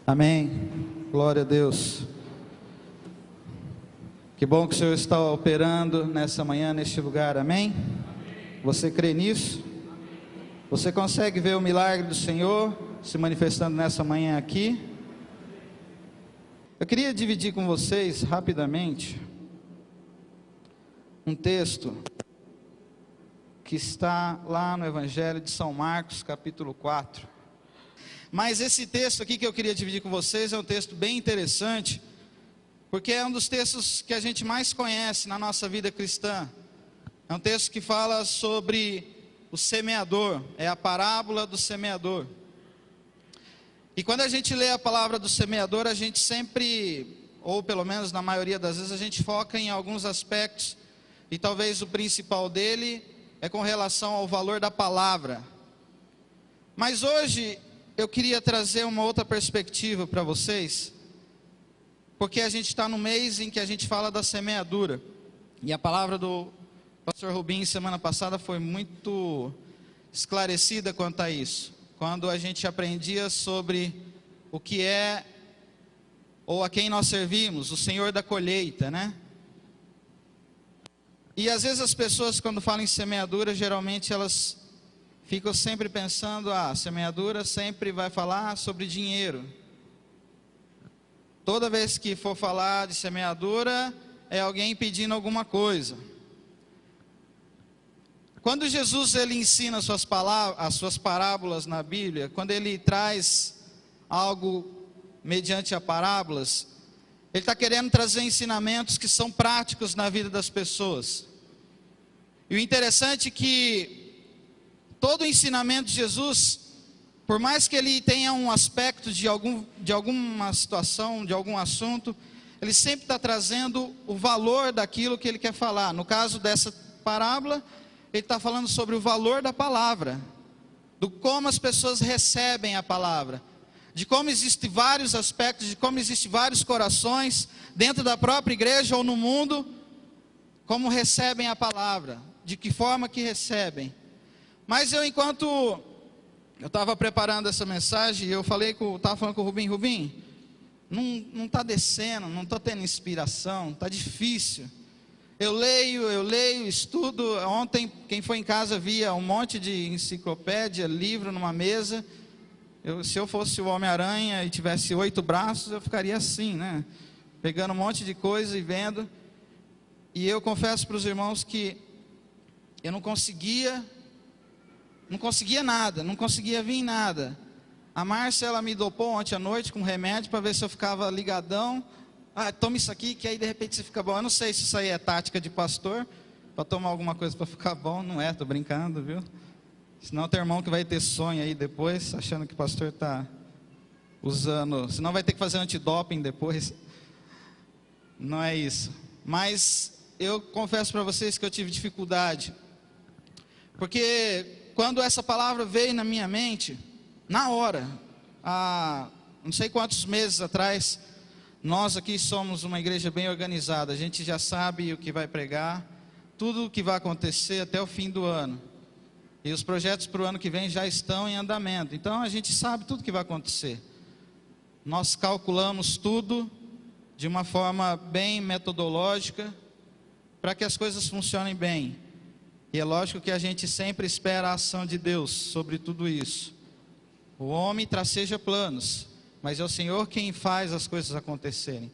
Amém. Glória a Deus. Que bom que o Senhor está operando nessa manhã, neste lugar. Amém? Você crê nisso? Você consegue ver o milagre do Senhor se manifestando nessa manhã aqui? Eu queria dividir com vocês rapidamente um texto que está lá no Evangelho de São Marcos, capítulo 4. Mas esse texto aqui que eu queria dividir com vocês é um texto bem interessante, porque é um dos textos que a gente mais conhece na nossa vida cristã. É um texto que fala sobre o semeador, é a parábola do semeador. E quando a gente lê a palavra do semeador, a gente sempre, ou pelo menos na maioria das vezes, a gente foca em alguns aspectos, e talvez o principal dele é com relação ao valor da palavra. Mas hoje eu queria trazer uma outra perspectiva para vocês, porque a gente está no mês em que a gente fala da semeadura, e a palavra do pastor Rubim semana passada foi muito esclarecida quanto a isso, quando a gente aprendia sobre o que é, ou a quem nós servimos, o Senhor da colheita, né? E às vezes as pessoas, quando falam em semeadura, geralmente elas ficam sempre pensando, a semeadura sempre vai falar sobre dinheiro. Toda vez que for falar de semeadura, é alguém pedindo alguma coisa. Quando Jesus ele ensina as suas parábolas na Bíblia, quando ele traz algo mediante a parábolas, ele está querendo trazer ensinamentos que são práticos na vida das pessoas. E o interessante é que todo o ensinamento de Jesus, por mais que ele tenha um aspecto de alguma situação, de algum assunto, ele sempre está trazendo o valor daquilo que ele quer falar. No caso dessa parábola, ele está falando sobre o valor da palavra, do como as pessoas recebem a palavra, de como existem vários aspectos, de como existem vários corações dentro da própria igreja ou no mundo, como recebem a palavra, de que forma que recebem. Mas enquanto eu estava preparando essa mensagem, estava falando com o Rubim, não está descendo, não estou tendo inspiração, está difícil. Eu leio, estudo. Ontem, quem foi em casa via um monte de enciclopédia, livro numa mesa. Se eu fosse o Homem-Aranha e tivesse 8 braços, eu ficaria assim, né? Pegando um monte de coisa e vendo. E eu confesso para os irmãos que eu não conseguia nada, não conseguia vir nada. A Márcia, ela me dopou ontem à noite com remédio para ver se eu ficava ligadão. Toma isso aqui que aí de repente você fica bom. Eu não sei se isso aí é tática de pastor, para tomar alguma coisa para ficar bom. Não é, tô brincando, viu? Senão tem irmão que vai ter sonho aí depois, achando que o pastor está usando. Senão vai ter que fazer antidoping depois. Não é isso. Mas eu confesso para vocês que eu tive dificuldade, porque quando essa palavra veio na minha mente, na hora, há não sei quantos meses atrás, nós aqui somos uma igreja bem organizada, a gente já sabe o que vai pregar, tudo o que vai acontecer até o fim do ano, e os projetos para o ano que vem já estão em andamento, então a gente sabe tudo o que vai acontecer, nós calculamos tudo de uma forma bem metodológica, para que as coisas funcionem bem. E é lógico que a gente sempre espera a ação de Deus sobre tudo isso. O homem traceja planos, mas é o Senhor quem faz as coisas acontecerem.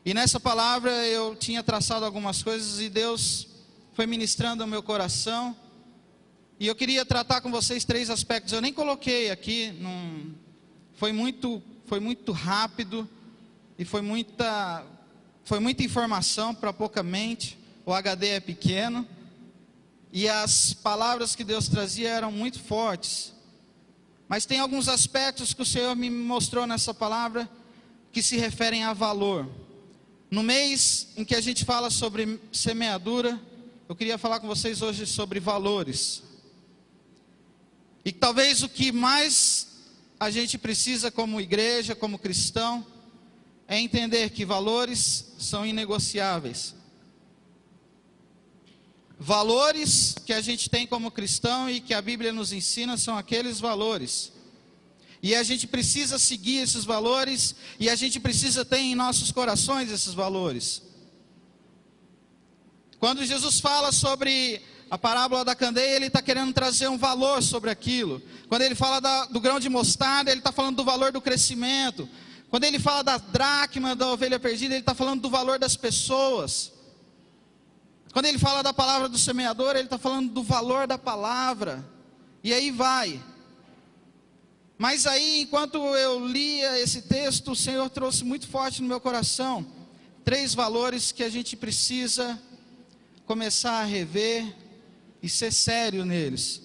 E nessa palavra eu tinha traçado algumas coisas e Deus foi ministrando ao meu coração. E eu queria tratar com vocês 3 aspectos. Eu nem coloquei aqui, foi muito rápido e foi muita informação para pouca mente. O HD é pequeno. E as palavras que Deus trazia eram muito fortes. Mas tem alguns aspectos que o Senhor me mostrou nessa palavra que se referem a valor. No mês em que a gente fala sobre semeadura, eu queria falar com vocês hoje sobre valores. E talvez o que mais a gente precisa como igreja, como cristão, é entender que valores são inegociáveis. Valores que a gente tem como cristão e que a Bíblia nos ensina são aqueles valores. E a gente precisa seguir esses valores, e a gente precisa ter em nossos corações esses valores. Quando Jesus fala sobre a parábola da candeia, ele está querendo trazer um valor sobre aquilo. Quando ele fala do grão de mostarda, ele está falando do valor do crescimento. Quando ele fala da dracma, da ovelha perdida, ele está falando do valor das pessoas. Quando ele fala da palavra do semeador, ele está falando do valor da palavra. E aí vai. Mas aí, enquanto eu lia esse texto, o Senhor trouxe muito forte no meu coração 3 valores que a gente precisa começar a rever e ser sério neles.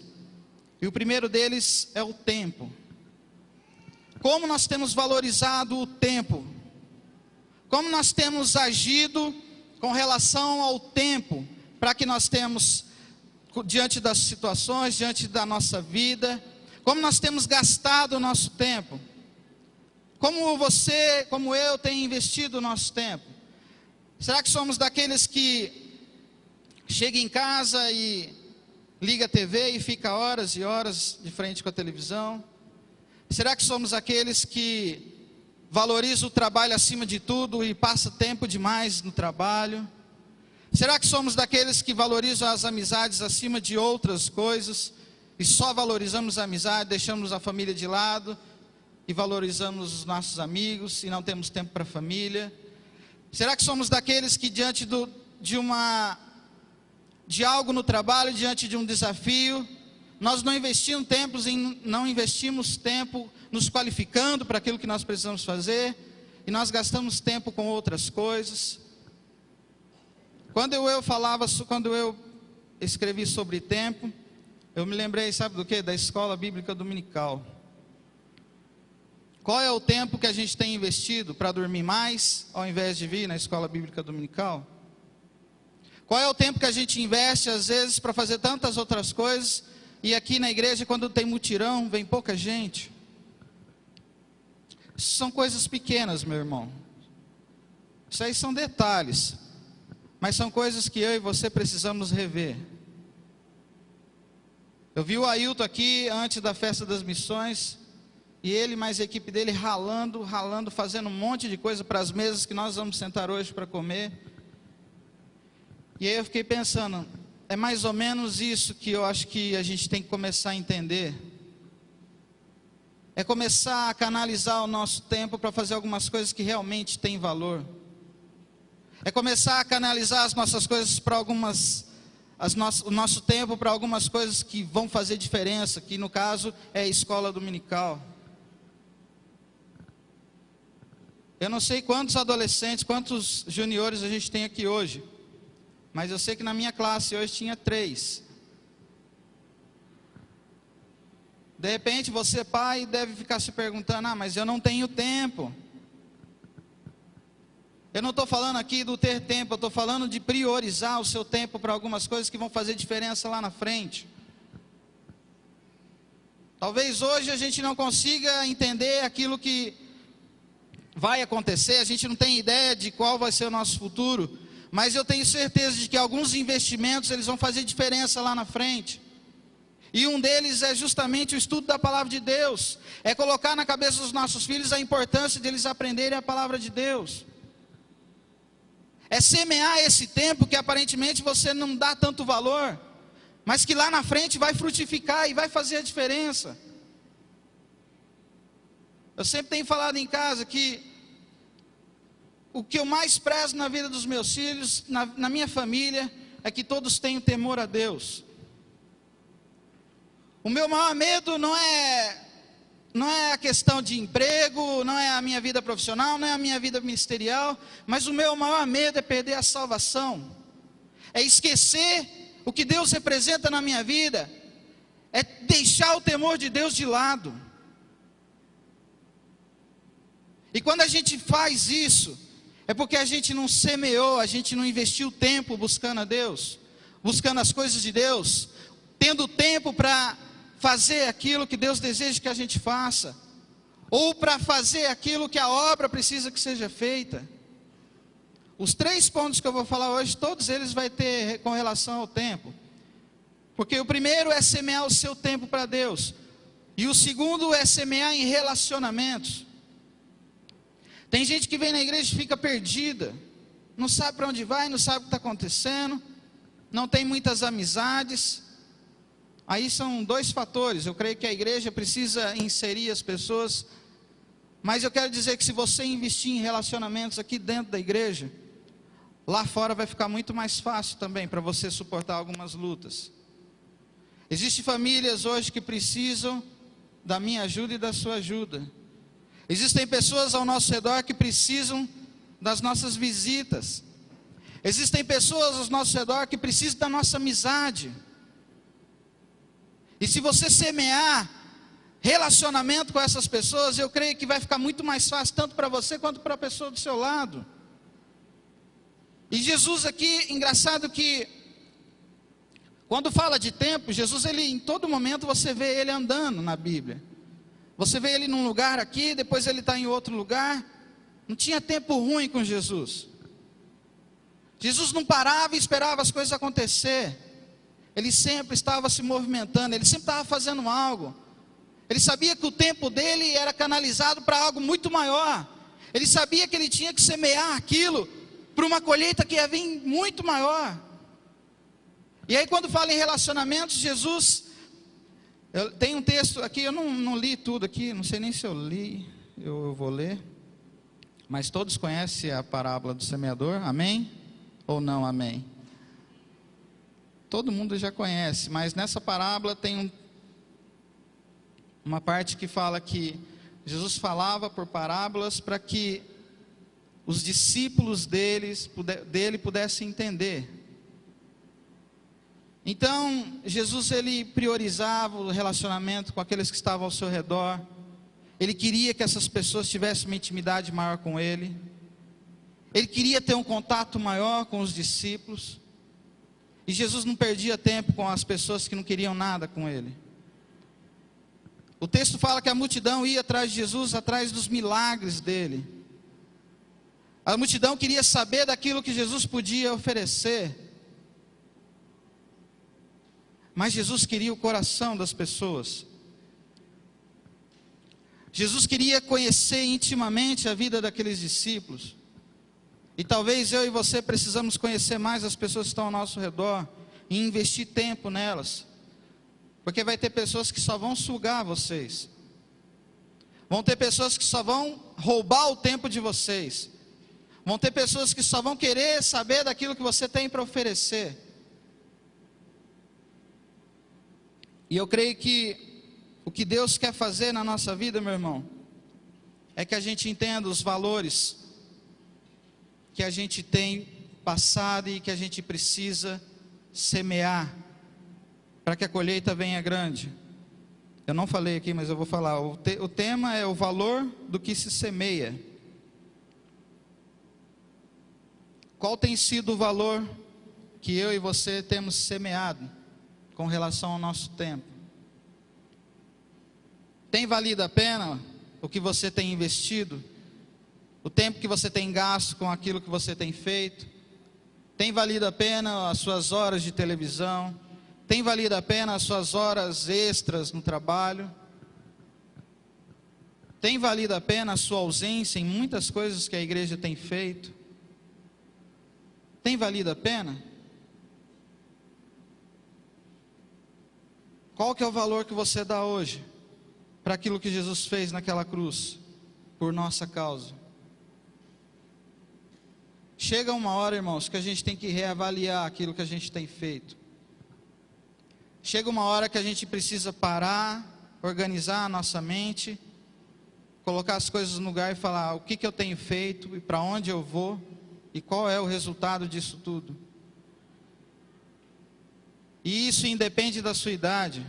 E o primeiro deles é o tempo. Como nós temos valorizado o tempo? Como nós temos agido com relação ao tempo, para que nós temos, diante das situações, diante da nossa vida, como nós temos gastado o nosso tempo? Como você, como eu, tem investido o nosso tempo? Será que somos daqueles que chega em casa e liga a TV e fica horas e horas de frente com a televisão? Será que somos aqueles que valorizam o trabalho acima de tudo e passa tempo demais no trabalho? Será que somos daqueles que valorizam as amizades acima de outras coisas e só valorizamos a amizade, deixamos a família de lado e valorizamos os nossos amigos e não temos tempo para a família? Será que somos daqueles que diante de algo no trabalho, diante de um desafio, nós não investimos tempo nos qualificando para aquilo que nós precisamos fazer, e nós gastamos tempo com outras coisas? Quando eu escrevi sobre tempo, eu me lembrei, sabe do quê? Da escola bíblica dominical. Qual é o tempo que a gente tem investido para dormir mais, ao invés de vir na escola bíblica dominical? Qual é o tempo que a gente investe, às vezes, para fazer tantas outras coisas, e aqui na igreja, quando tem mutirão, vem pouca gente? Isso são coisas pequenas, meu irmão. Isso aí são detalhes, mas são coisas que eu e você precisamos rever. Eu vi o Ailton aqui, antes da festa das missões, e ele mais a equipe dele ralando, fazendo um monte de coisa para as mesas que nós vamos sentar hoje para comer. E aí eu fiquei pensando, é mais ou menos isso que eu acho que a gente tem que começar a entender. É começar a canalizar o nosso tempo para fazer algumas coisas que realmente têm valor. É começar a canalizar as nossas coisas para o nosso tempo para algumas coisas que vão fazer diferença, que no caso é a escola dominical. Eu não sei quantos adolescentes, quantos juniores a gente tem aqui hoje, mas eu sei que na minha classe hoje tinha 3. De repente você, pai, deve ficar se perguntando, mas eu não tenho tempo. Eu não estou falando aqui do ter tempo, eu estou falando de priorizar o seu tempo para algumas coisas que vão fazer diferença lá na frente. Talvez hoje a gente não consiga entender aquilo que vai acontecer, a gente não tem ideia de qual vai ser o nosso futuro, mas eu tenho certeza de que alguns investimentos eles vão fazer diferença lá na frente. E um deles é justamente o estudo da palavra de Deus, é colocar na cabeça dos nossos filhos a importância de eles aprenderem a palavra de Deus. É semear esse tempo que aparentemente você não dá tanto valor, mas que lá na frente vai frutificar e vai fazer a diferença. Eu sempre tenho falado em casa que o que eu mais prezo na vida dos meus filhos, na minha família, é que todos tenham temor a Deus. O meu maior medo não é a questão de emprego, não é a minha vida profissional, não é a minha vida ministerial, mas o meu maior medo é perder a salvação, é esquecer o que Deus representa na minha vida, é deixar o temor de Deus de lado. E quando a gente faz isso, é porque a gente não semeou, a gente não investiu tempo buscando a Deus, buscando as coisas de Deus, tendo tempo para fazer aquilo que Deus deseja que a gente faça, ou para fazer aquilo que a obra precisa que seja feita. Os 3 pontos que eu vou falar hoje, todos eles vai ter com relação ao tempo, porque o primeiro é semear o seu tempo para Deus. E o segundo é semear em relacionamentos. Tem gente que vem na igreja e fica perdida, não sabe para onde vai, não sabe o que está acontecendo, não tem muitas amizades. Aí são dois fatores. Eu creio que a igreja precisa inserir as pessoas, mas eu quero dizer que se você investir em relacionamentos aqui dentro da igreja, lá fora vai ficar muito mais fácil também para você suportar algumas lutas. Existem famílias hoje que precisam da minha ajuda e da sua ajuda. Existem pessoas ao nosso redor que precisam das nossas visitas. Existem pessoas ao nosso redor que precisam da nossa amizade. E se você semear relacionamento com essas pessoas, eu creio que vai ficar muito mais fácil, tanto para você quanto para a pessoa do seu lado. E Jesus aqui, engraçado que, quando fala de tempo, Jesus, ele, em todo momento você vê ele andando na Bíblia. Você vê ele num lugar aqui, depois ele está em outro lugar. Não tinha tempo ruim com Jesus. Jesus não parava e esperava as coisas acontecer. Ele sempre estava se movimentando, ele sempre estava fazendo algo. Ele sabia que o tempo dele era canalizado para algo muito maior. Ele sabia que ele tinha que semear aquilo para uma colheita que ia vir muito maior. E aí, quando fala em relacionamentos, Jesus, tem um texto aqui, eu não li tudo aqui, não sei nem se eu li, eu vou ler. Mas todos conhecem a parábola do semeador, amém? Ou não, amém? Todo mundo já conhece, mas nessa parábola tem uma parte que fala que Jesus falava por parábolas para que os discípulos dele pudessem entender. Então, Jesus, ele priorizava o relacionamento com aqueles que estavam ao seu redor. Ele queria que essas pessoas tivessem uma intimidade maior com ele. Ele queria ter um contato maior com os discípulos. E Jesus não perdia tempo com as pessoas que não queriam nada com ele. O texto fala que a multidão ia atrás de Jesus, atrás dos milagres dele. A multidão queria saber daquilo que Jesus podia oferecer. Mas Jesus queria o coração das pessoas. Jesus queria conhecer intimamente a vida daqueles discípulos. E talvez eu e você precisamos conhecer mais as pessoas que estão ao nosso redor e investir tempo nelas. Porque vai ter pessoas que só vão sugar vocês. Vão ter pessoas que só vão roubar o tempo de vocês. Vão ter pessoas que só vão querer saber daquilo que você tem para oferecer. E eu creio que o que Deus quer fazer na nossa vida, meu irmão, é que a gente entenda os valores que a gente tem passado e que a gente precisa semear para que a colheita venha grande. Eu não falei aqui, mas eu vou falar. O tema é o valor do que se semeia. Qual tem sido o valor que eu e você temos semeado com relação ao nosso tempo? Tem valido a pena o que você tem investido? O tempo que você tem gasto com aquilo que você tem feito? Tem valido a pena as suas horas de televisão? Tem valido a pena as suas horas extras no trabalho? Tem valido a pena a sua ausência em muitas coisas que a igreja tem feito? Tem valido a pena? Qual que é o valor que você dá hoje para aquilo que Jesus fez naquela cruz, por nossa causa? Chega uma hora, irmãos, que a gente tem que reavaliar aquilo que a gente tem feito. Chega uma hora que a gente precisa parar, organizar a nossa mente, colocar as coisas no lugar e falar o que eu tenho feito e para onde eu vou e qual é o resultado disso tudo. E isso independe da sua idade.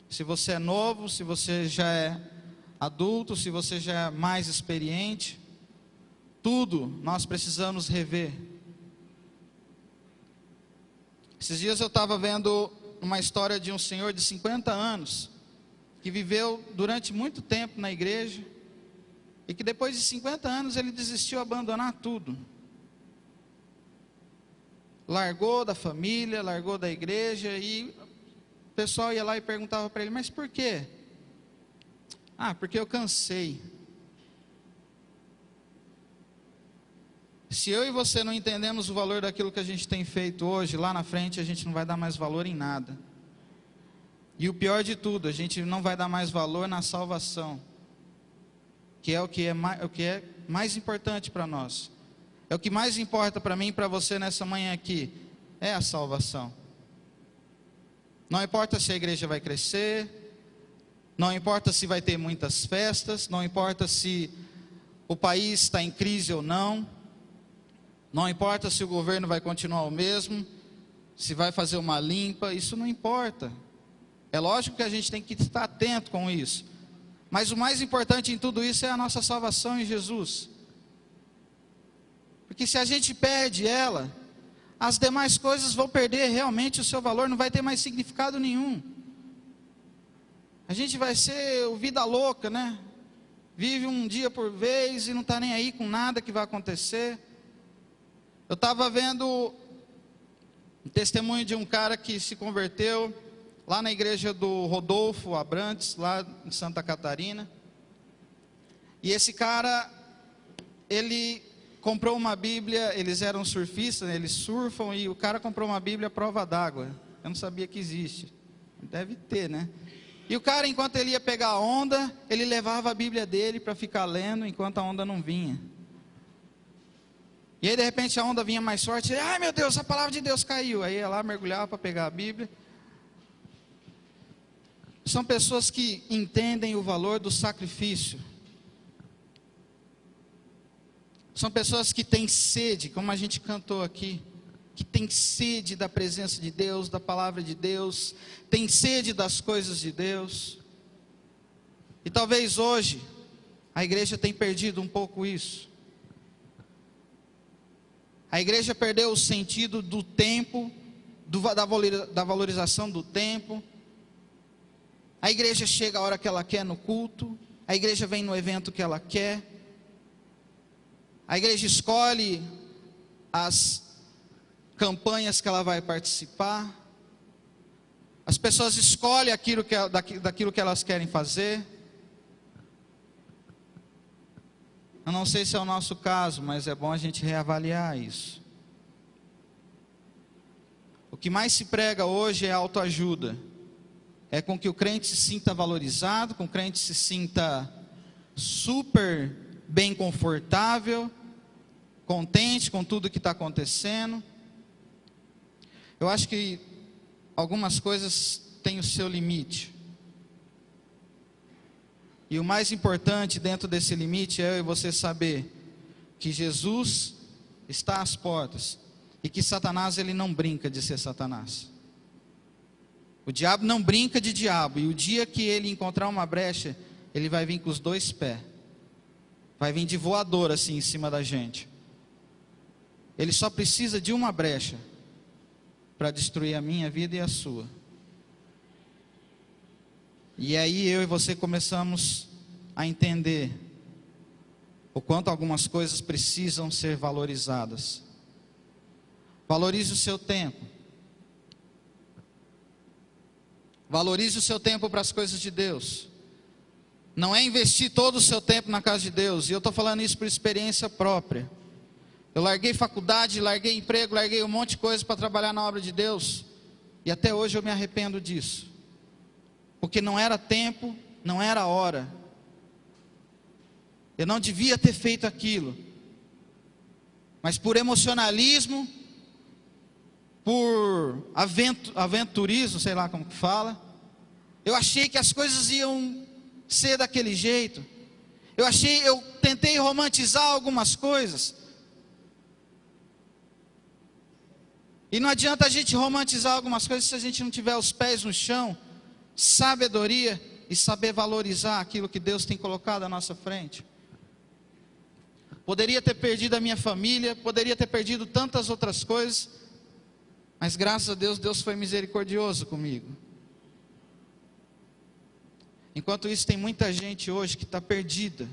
Se você é novo, se você já é adulto, se você já é mais experiente, tudo nós precisamos rever. Esses dias eu estava vendo uma história de um senhor de 50 anos, que viveu durante muito tempo na igreja, e que depois de 50 anos ele desistiu de abandonar tudo. Largou da família, largou da igreja, e o pessoal ia lá e perguntava para ele, mas por quê? Porque eu cansei. Se eu e você não entendemos o valor daquilo que a gente tem feito hoje, lá na frente a gente não vai dar mais valor em nada. E o pior de tudo, a gente não vai dar mais valor na salvação, que é o que é mais importante para nós. É o que mais importa para mim e para você nessa manhã aqui, é a salvação. Não importa se a igreja vai crescer, não importa se vai ter muitas festas, não importa se o país está em crise ou não, não importa se o governo vai continuar o mesmo, se vai fazer uma limpa, isso não importa. É lógico que a gente tem que estar atento com isso. Mas o mais importante em tudo isso é a nossa salvação em Jesus. Porque se a gente perde ela, as demais coisas vão perder realmente o seu valor, não vai ter mais significado nenhum. A gente vai ser o vida louca, né? Vive um dia por vez e não está nem aí com nada que vai acontecer. Eu estava vendo um testemunho de um cara que se converteu lá na igreja do Rodolfo Abrantes, lá em Santa Catarina. E esse cara, ele comprou uma Bíblia, eles eram surfistas, né, eles surfam, e o cara comprou uma Bíblia à prova d'água. Eu não sabia que existe. Deve ter, né? E o cara, enquanto ele ia pegar a onda, ele levava a Bíblia dele para ficar lendo enquanto a onda não vinha. E aí de repente a onda vinha mais forte, ai meu Deus, a palavra de Deus caiu. Aí ia lá, mergulhava para pegar a Bíblia. São pessoas que entendem o valor do sacrifício. São pessoas que têm sede, como a gente cantou aqui, que têm sede da presença de Deus, da palavra de Deus, têm sede das coisas de Deus. E talvez hoje a igreja tenha perdido um pouco isso. A igreja perdeu o sentido do tempo, da valorização do tempo. A igreja chega a hora que ela quer no culto, a igreja vem no evento que ela quer, a igreja escolhe as campanhas que ela vai participar, as pessoas escolhem daquilo que elas querem fazer. Eu não sei se é o nosso caso, mas é bom a gente reavaliar isso. O que mais se prega hoje é autoajuda. É com que o crente se sinta valorizado, com que o crente se sinta super bem confortável, contente com tudo que está acontecendo. Eu acho que algumas coisas têm o seu limite. E o mais importante dentro desse limite é eu e você saber que Jesus está às portas e que Satanás, ele não brinca de ser Satanás. O diabo não brinca de diabo, e o dia que ele encontrar uma brecha, ele vai vir com os dois pés, vai vir de voador assim em cima da gente. Ele só precisa de uma brecha para destruir a minha vida e a sua. E aí eu e você começamos a entender o quanto algumas coisas precisam ser valorizadas. Valorize o seu tempo. Valorize o seu tempo para as coisas de Deus. Não é investir todo o seu tempo na casa de Deus. E eu estou falando isso por experiência própria. Eu larguei faculdade, larguei emprego, larguei um monte de coisa para trabalhar na obra de Deus. E até hoje eu me arrependo disso. Porque não era tempo, não era hora. Eu não devia ter feito aquilo. Mas por emocionalismo, por aventurismo, sei lá como que fala, eu achei que as coisas iam ser daquele jeito. Eu tentei romantizar algumas coisas. E não adianta a gente romantizar algumas coisas se a gente não tiver os pés no chão, sabedoria e saber valorizar aquilo que Deus tem colocado à nossa frente. Poderia ter perdido a minha família, poderia ter perdido tantas outras coisas, mas graças a Deus, Deus foi misericordioso comigo. Enquanto isso, tem muita gente hoje que está perdida.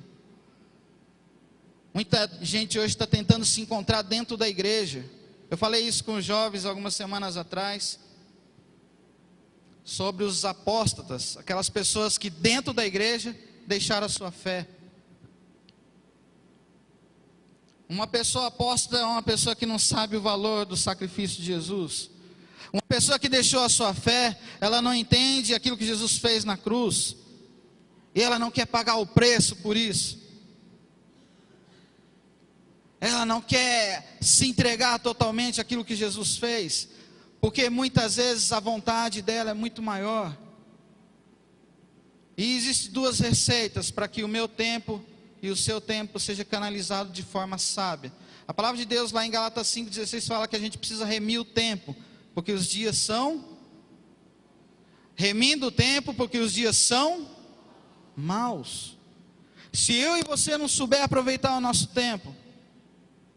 Muita gente hoje está tentando se encontrar dentro da igreja. Eu falei isso com os jovens algumas semanas atrás, sobre os apóstatas, aquelas pessoas que dentro da igreja deixar a sua fé. Uma pessoa apóstata é uma pessoa que não sabe o valor do sacrifício de Jesus. Uma pessoa que deixou a sua fé, ela não entende aquilo que Jesus fez na cruz. E ela não quer pagar o preço por isso. Ela não quer se entregar totalmente àquilo que Jesus fez. Porque muitas vezes a vontade dela é muito maior. E existem duas receitas para que o meu tempo e o seu tempo seja canalizado de forma sábia. A palavra de Deus lá em Gálatas 5,16 fala que a gente precisa remir o tempo, porque os dias são... Remindo o tempo, porque os dias são maus. Se eu e você não souber aproveitar o nosso tempo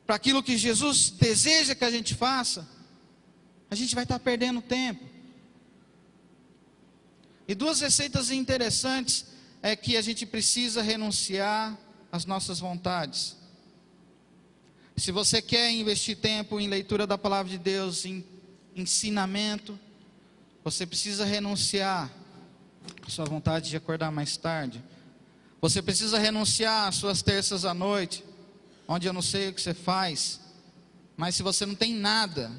para aquilo que Jesus deseja que a gente faça, a gente vai estar perdendo tempo. E duas receitas interessantes é que a gente precisa renunciar às nossas vontades. Se você quer investir tempo em leitura da palavra de Deus, em ensinamento, você precisa renunciar à sua vontade de acordar mais tarde. Você precisa renunciar às suas terças à noite, onde eu não sei o que você faz, mas se você não tem nada,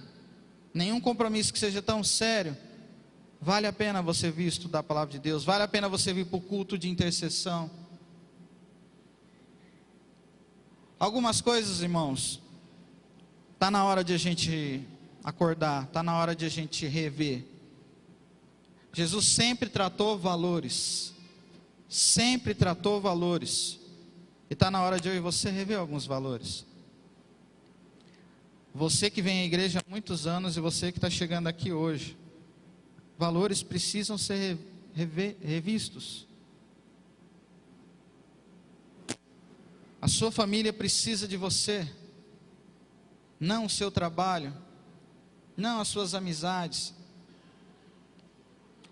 nenhum compromisso que seja tão sério, vale a pena você vir estudar a palavra de Deus, vale a pena você vir para o culto de intercessão. Algumas coisas, irmãos, está na hora de a gente acordar, está na hora de a gente rever. Jesus sempre tratou valores, sempre tratou valores, e está na hora de eu e você rever alguns valores. Você que vem à igreja há muitos anos e você que está chegando aqui hoje, valores precisam ser revistos. A sua família precisa de você, não o seu trabalho, não as suas amizades.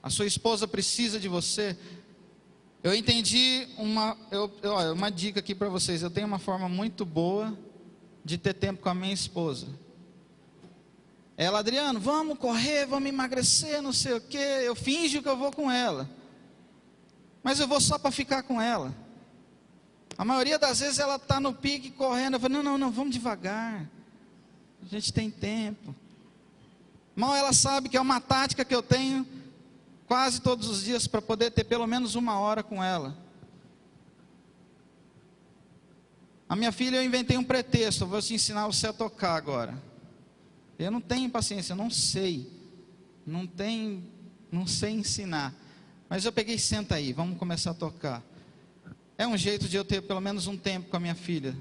A sua esposa precisa de você. Eu entendi uma dica aqui para vocês. Eu tenho uma forma muito boa de ter tempo com a minha esposa. Ela, Adriano, vamos correr, vamos emagrecer, não sei o que. Eu finjo que eu vou com ela, mas eu vou só para ficar com ela. A maioria das vezes ela está no pique correndo. Eu falo, não, vamos devagar, a gente tem tempo. Mal ela sabe que é uma tática que eu tenho quase todos os dias para poder ter pelo menos 1 hora com ela. A minha filha, eu inventei um pretexto: eu vou te ensinar você a tocar agora. Eu não tenho paciência, eu não sei ensinar, mas eu peguei, senta aí, vamos começar a tocar. É um jeito de eu ter pelo menos um tempo com a minha filha.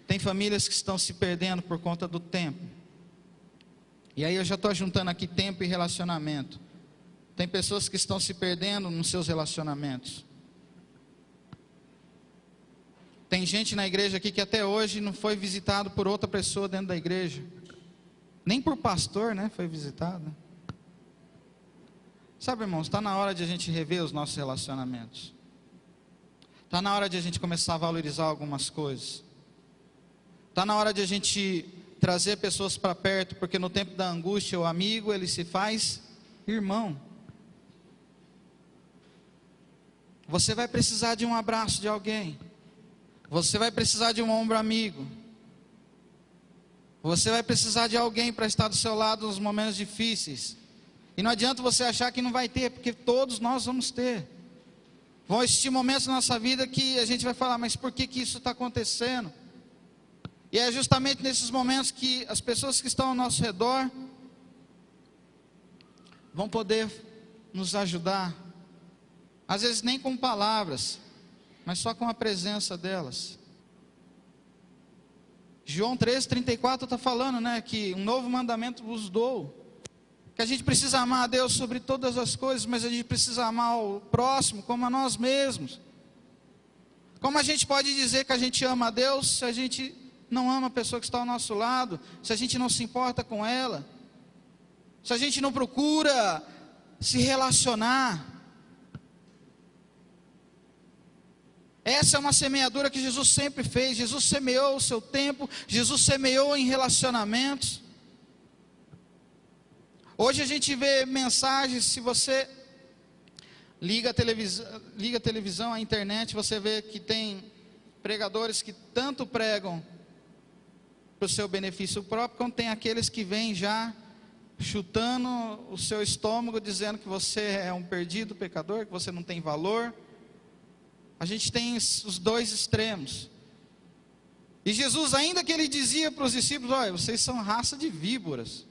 Tem famílias que estão se perdendo por conta do tempo. E aí eu já estou juntando aqui tempo e relacionamento. Tem pessoas que estão se perdendo nos seus relacionamentos. Tem gente na igreja aqui que até hoje não foi visitado por outra pessoa dentro da igreja. Nem por pastor, né? Foi visitado. Sabe, irmãos, está na hora de a gente rever os nossos relacionamentos. Está na hora de a gente começar a valorizar algumas coisas. Está na hora de a gente trazer pessoas para perto, porque no tempo da angústia o amigo, ele se faz irmão. Você vai precisar de um abraço de alguém. Você vai precisar de um ombro amigo. Você vai precisar de alguém para estar do seu lado nos momentos difíceis. E não adianta você achar que não vai ter, porque todos nós vamos ter. Vão existir momentos na nossa vida que a gente vai falar, mas por que isso está acontecendo? E é justamente nesses momentos que as pessoas que estão ao nosso redor vão poder nos ajudar. Às vezes nem com palavras, mas só com a presença delas. João 13:34 está falando, né, que um novo mandamento vos dou. Que a gente precisa amar a Deus sobre todas as coisas, mas a gente precisa amar o próximo como a nós mesmos. Como a gente pode dizer que a gente ama a Deus se a gente não ama a pessoa que está ao nosso lado, se a gente não se importa com ela, se a gente não procura se relacionar? Essa é uma semeadura que Jesus sempre fez. Jesus semeou o seu tempo, Jesus semeou em relacionamentos. Hoje a gente vê mensagens, se você liga a televisão, a internet, você vê que tem pregadores que tanto pregam para o seu benefício próprio, como tem aqueles que vêm já chutando o seu estômago, dizendo que você é um perdido pecador, que você não tem valor. A gente tem os dois extremos. E Jesus, ainda que ele dizia para os discípulos: olha, vocês são raça de víboras.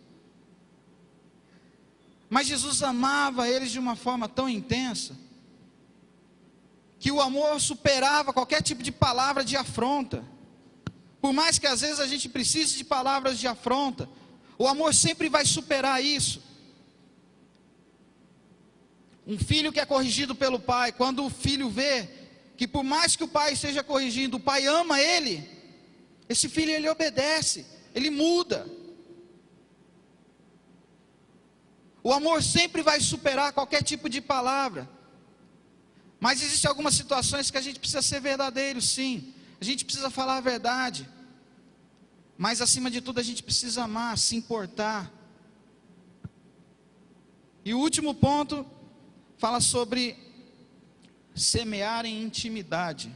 Mas Jesus amava eles de uma forma tão intensa, que o amor superava qualquer tipo de palavra de afronta. Por mais que às vezes a gente precise de palavras de afronta, o amor sempre vai superar isso. Um filho que é corrigido pelo pai, quando o filho vê que por mais que o pai esteja corrigindo, o pai ama ele, esse filho ele obedece, ele muda. O amor sempre vai superar qualquer tipo de palavra. Mas existem algumas situações que a gente precisa ser verdadeiro, sim. A gente precisa falar a verdade. Mas acima de tudo a gente precisa amar, se importar. E o último ponto fala sobre semear em intimidade.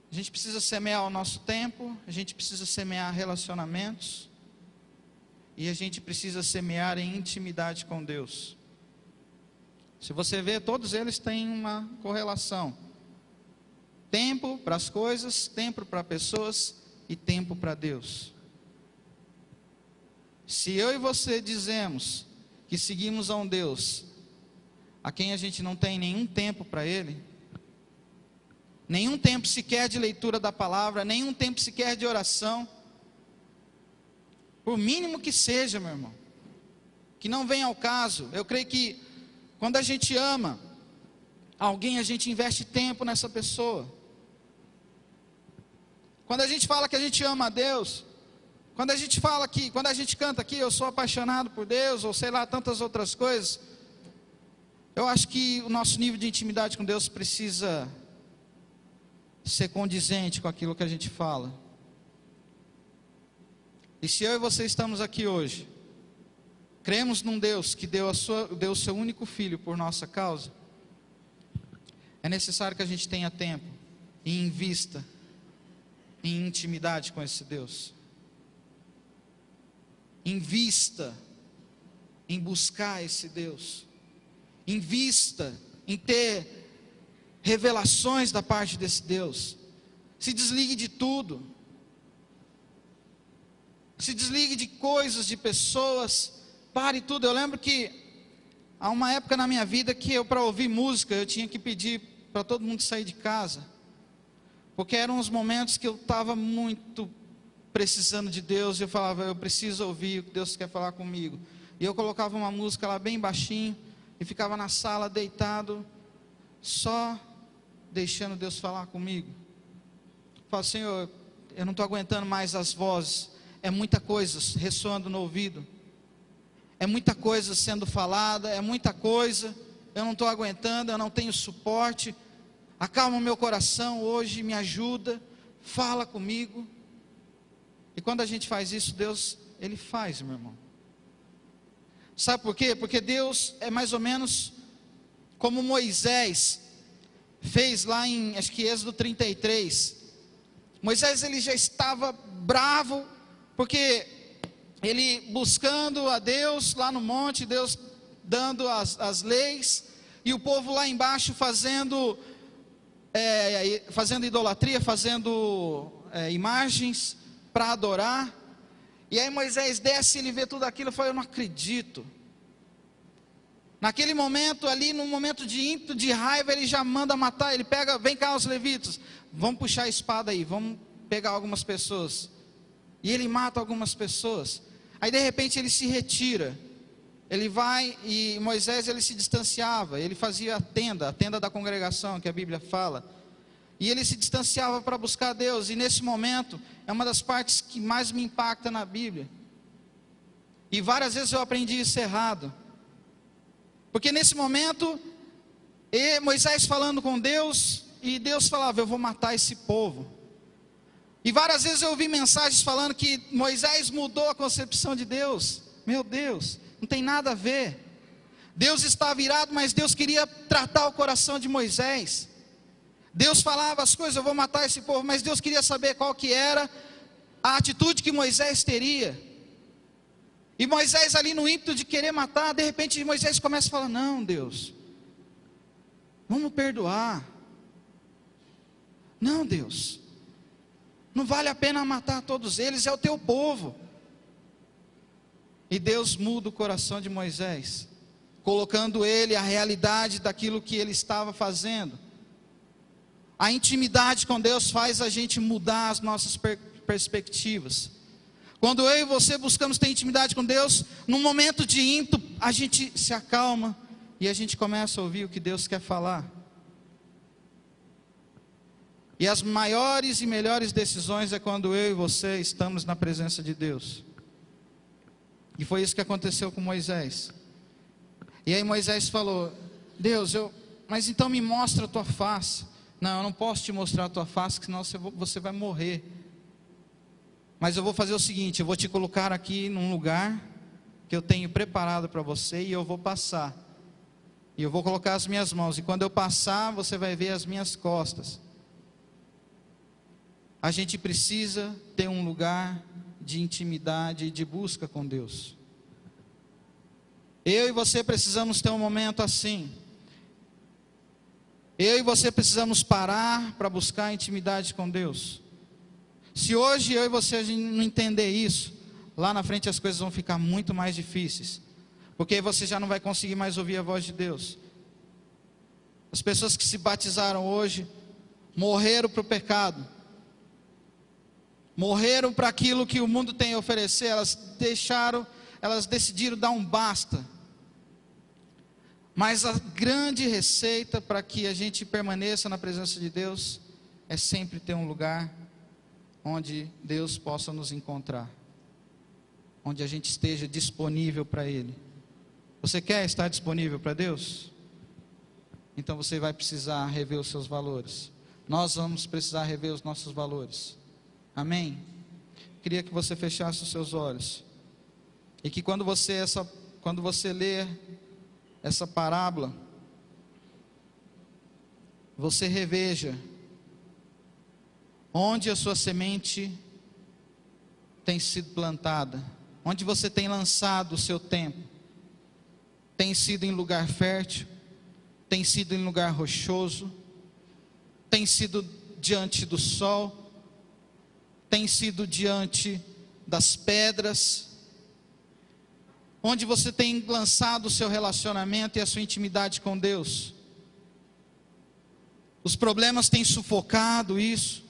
A gente precisa semear o nosso tempo, a gente precisa semear relacionamentos, e a gente precisa semear em intimidade com Deus. Se você ver, todos eles têm uma correlação: tempo para as coisas, tempo para pessoas e tempo para Deus. Se eu e você dizemos que seguimos a um Deus a quem a gente não tem nenhum tempo para Ele, nenhum tempo sequer de leitura da palavra, nenhum tempo sequer de oração, por mínimo que seja, meu irmão, que não venha ao caso. Eu creio que quando a gente ama alguém, a gente investe tempo nessa pessoa. Quando a gente fala que a gente ama a Deus, quando a gente fala que, quando a gente canta aqui, eu sou apaixonado por Deus, ou sei lá, tantas outras coisas, eu acho que o nosso nível de intimidade com Deus precisa ser condizente com aquilo que a gente fala. E se eu e você estamos aqui hoje, cremos num Deus que deu o seu único filho por nossa causa, é necessário que a gente tenha tempo e invista em intimidade com esse Deus. Invista em buscar esse Deus. Invista em ter revelações da parte desse Deus. Se desligue de tudo. Se desligue de coisas, de pessoas. Pare tudo. Eu lembro que há uma época na minha vida que eu, para ouvir música, eu tinha que pedir para todo mundo sair de casa, porque eram os momentos que eu estava muito precisando de Deus. E eu falava: eu preciso ouvir o que Deus quer falar comigo. E eu colocava uma música lá bem baixinho e ficava na sala deitado, só deixando Deus falar comigo. Eu falo: Senhor, eu não estou aguentando mais as vozes. É muita coisa ressoando no ouvido, é muita coisa sendo falada, é muita coisa, eu não estou aguentando, eu não tenho suporte. Acalma o meu coração hoje, me ajuda, fala comigo. E quando a gente faz isso, Deus, Ele faz, meu irmão. Sabe por quê? Porque Deus é mais ou menos como Moisés fez lá em, acho que Êxodo 33. Moisés, ele já estava bravo, porque ele buscando a Deus lá no monte, Deus dando as leis, e o povo lá embaixo fazendo idolatria, fazendo imagens para adorar. E aí Moisés desce, ele vê tudo aquilo e fala: eu não acredito. Naquele momento ali, num momento de ímpeto, de raiva, ele já manda matar. Ele pega: vem cá os levitas, vamos puxar a espada aí, vamos pegar algumas pessoas. E ele mata algumas pessoas. Aí de repente ele se retira. Ele vai, e Moisés, ele se distanciava. Ele fazia a tenda da congregação, que a Bíblia fala. E ele se distanciava para buscar Deus. E nesse momento, é uma das partes que mais me impacta na Bíblia. E várias vezes eu aprendi isso errado. Porque nesse momento, Moisés falando com Deus, e Deus falava: eu vou matar esse povo. E várias vezes eu ouvi mensagens falando que Moisés mudou a concepção de Deus. Meu Deus, não tem nada a ver. Deus estava irado, mas Deus queria tratar o coração de Moisés. Deus falava as coisas, eu vou matar esse povo, mas Deus queria saber qual que era a atitude que Moisés teria. E Moisés ali no ímpeto de querer matar, de repente Moisés começa a falar: não, Deus, vamos perdoar. Não, Deus, não vale a pena matar todos eles, é o teu povo. E Deus muda o coração de Moisés, colocando ele a realidade daquilo que ele estava fazendo. A intimidade com Deus faz a gente mudar as nossas perspectivas. Quando eu e você buscamos ter intimidade com Deus, num momento de ímpeto, a gente se acalma e a gente começa a ouvir o que Deus quer falar. E as maiores e melhores decisões é quando eu e você estamos na presença de Deus. E foi isso que aconteceu com Moisés. E aí Moisés falou: Deus, mas então me mostra a tua face. Não, eu não posso te mostrar a tua face, senão você vai morrer. Mas eu vou fazer o seguinte: eu vou te colocar aqui num lugar que eu tenho preparado para você, e eu vou passar. E eu vou colocar as minhas mãos, e quando eu passar, você vai ver as minhas costas. A gente precisa ter um lugar de intimidade e de busca com Deus. Eu e você precisamos ter um momento assim. Eu e você precisamos parar para buscar intimidade com Deus. Se hoje eu e você a gente não entender isso, lá na frente as coisas vão ficar muito mais difíceis, porque você já não vai conseguir mais ouvir a voz de Deus. As pessoas que se batizaram hoje morreram para o pecado, morreram para aquilo que o mundo tem a oferecer. Elas decidiram dar um basta. Mas a grande receita para que a gente permaneça na presença de Deus é sempre ter um lugar onde Deus possa nos encontrar, onde a gente esteja disponível para Ele. Você quer estar disponível para Deus? Então você vai precisar rever os seus valores. Nós vamos precisar rever os nossos valores. Amém? Queria que você fechasse os seus olhos, e que quando você ler essa parábola, você reveja onde a sua semente tem sido plantada, onde você tem lançado o seu tempo. Tem sido em lugar fértil, tem sido em lugar rochoso, tem sido diante do sol, tem sido diante das pedras, onde você tem lançado o seu relacionamento e a sua intimidade com Deus. Os problemas têm sufocado isso.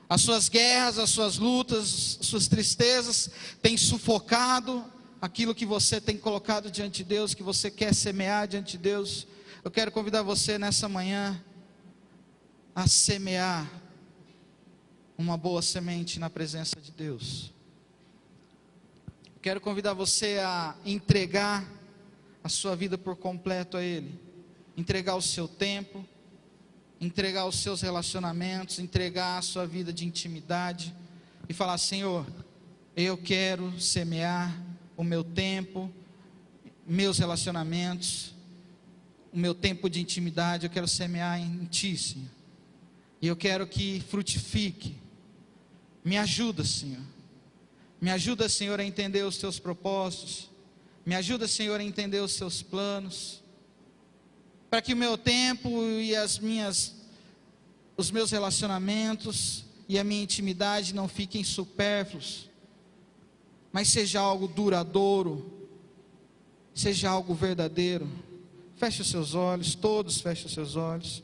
As suas guerras, as suas lutas, as suas tristezas têm sufocado aquilo que você tem colocado diante de Deus, que você quer semear diante de Deus. Eu quero convidar você nessa manhã a semear uma boa semente na presença de Deus. Quero convidar você a entregar a sua vida por completo a Ele. Entregar o seu tempo, entregar os seus relacionamentos, entregar a sua vida de intimidade e falar: Senhor, eu quero semear o meu tempo, meus relacionamentos, o meu tempo de intimidade, eu quero semear em Ti, Senhor. E eu quero que frutifique. Me ajuda, Senhor. Me ajuda, Senhor, a entender os Teus propósitos. Me ajuda, Senhor, a entender os Seus planos, para que o meu tempo e os meus relacionamentos e a minha intimidade não fiquem supérfluos, mas seja algo duradouro, seja algo verdadeiro. Feche os seus olhos, todos fechem os seus olhos.